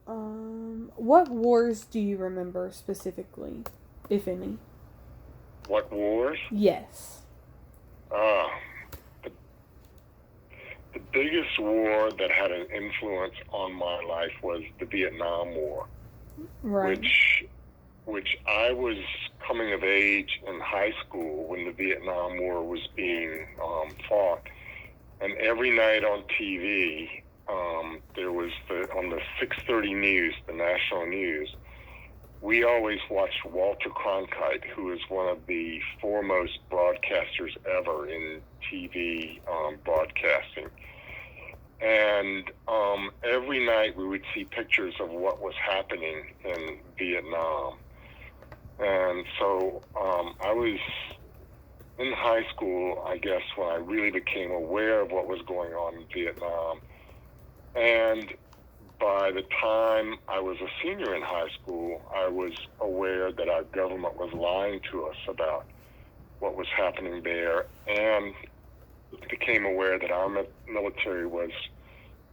What wars do you remember specifically, if any? What wars? Yes. Ah, the, the biggest war that had an influence on my life was the Vietnam War, Right. which which I was coming of age in high school when the Vietnam War was being fought, and every night on TV, there was on the 6:30 news, the national news. We always watched Walter Cronkite, who is one of the foremost broadcasters ever in TV broadcasting. And every night we would see pictures of what was happening in Vietnam. And so I was in high school, I guess, when I really became aware of what was going on in Vietnam. And by the time I was a senior in high school, I was aware that our government was lying to us about what was happening there, and became aware that our military was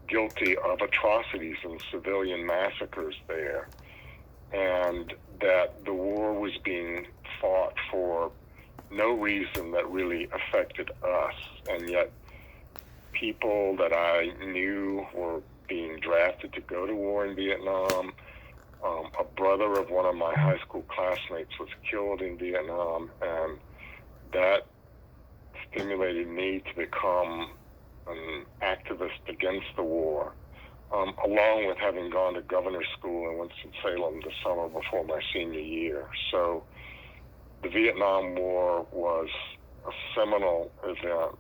guilty of atrocities and civilian massacres there, and that the war was being fought for no reason that really affected us, and yet people that I knew were being drafted to go to war in Vietnam. A brother of one of my high school classmates was killed in Vietnam, and that stimulated me to become an activist against the war, along with having gone to governor's school in Winston-Salem the summer before my senior year. So the Vietnam War was a seminal event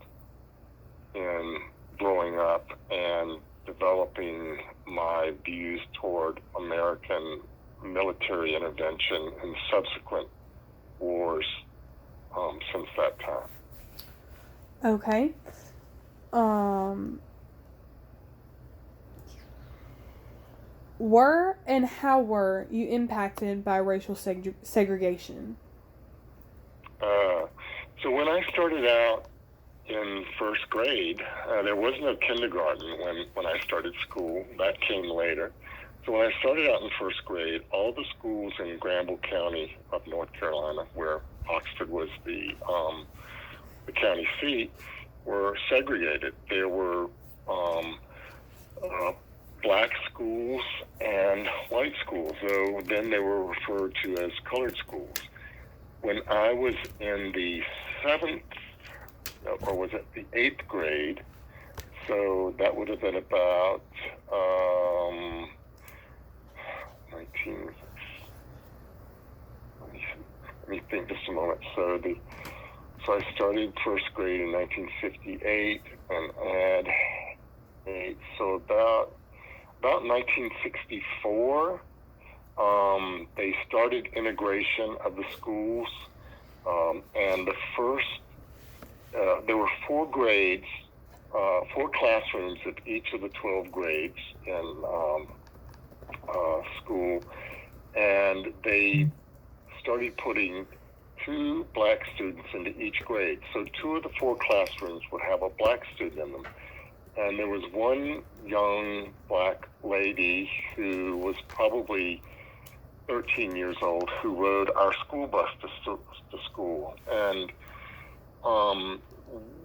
in growing up and developing my views toward American military intervention in subsequent wars since that time. Okay. Um, were and how were you impacted by racial segregation? Uh, so when I started out in first grade, there was no kindergarten when I started school. That came later. So when I started out in first grade, all the schools in Granville County of North Carolina, where Oxford was the county seat, were segregated. There were uh, black schools and white schools, though then they were referred to as colored schools. When I was in the seventh, or was it the eighth grade? So that would have been about 19. Let me think just a moment. So I started first grade in 1958 and add 8. So about 1964, they started integration of the schools, and there were 4 grades, 4 classrooms at each of the 12 grades in school, and they started putting 2 black students into each grade. So 2 of the 4 classrooms would have a black student in them. And there was one young black lady who was probably 13 years old who rode our school bus to school. And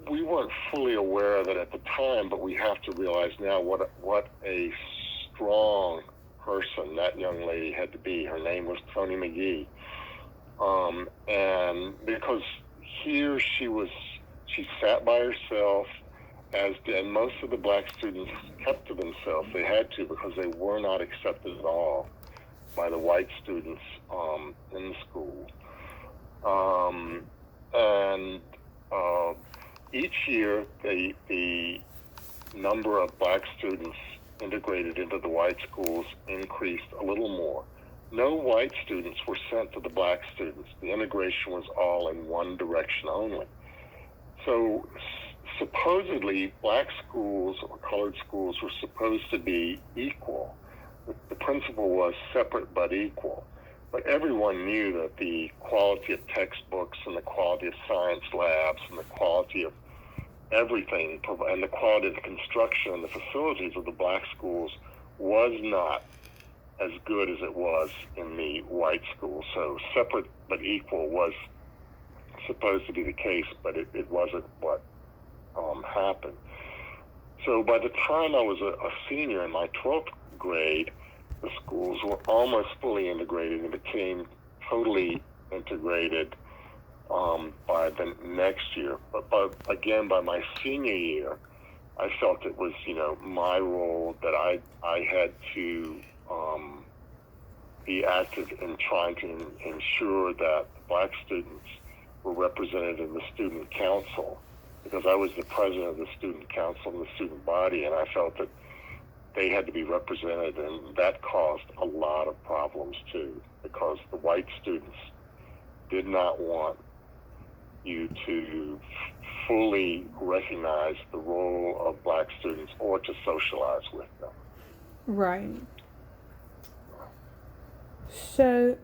we weren't fully aware of it at the time, but we have to realize now what a strong person that young lady had to be. Her name was Toni McGee. And because here she sat by herself, as did most of the black students kept to themselves. They had to, because they were not accepted at all by the white students in the school. And each year, the number of black students integrated into the white schools increased a little more. No white students were sent to the black students. The integration was all in one direction only. So supposedly, black schools or colored schools were supposed to be equal. The principle was separate but equal. But everyone knew that the quality of textbooks and the quality of science labs and the quality of everything and the quality of the construction and the facilities of the black schools was not as good as it was in the white school. So separate but equal was supposed to be the case, but it wasn't what happened. So by the time I was a senior in my 12th grade, the schools were almost fully integrated and became totally integrated by the next year. But by my senior year, I felt it was, my role that I had to be active in trying to ensure that Black students were represented in the student council, because I was the president of the student council and the student body, and I felt that they had to be represented, and that caused a lot of problems too, because the white students did not want you to fully recognize the role of Black students or to socialize with them. Right. So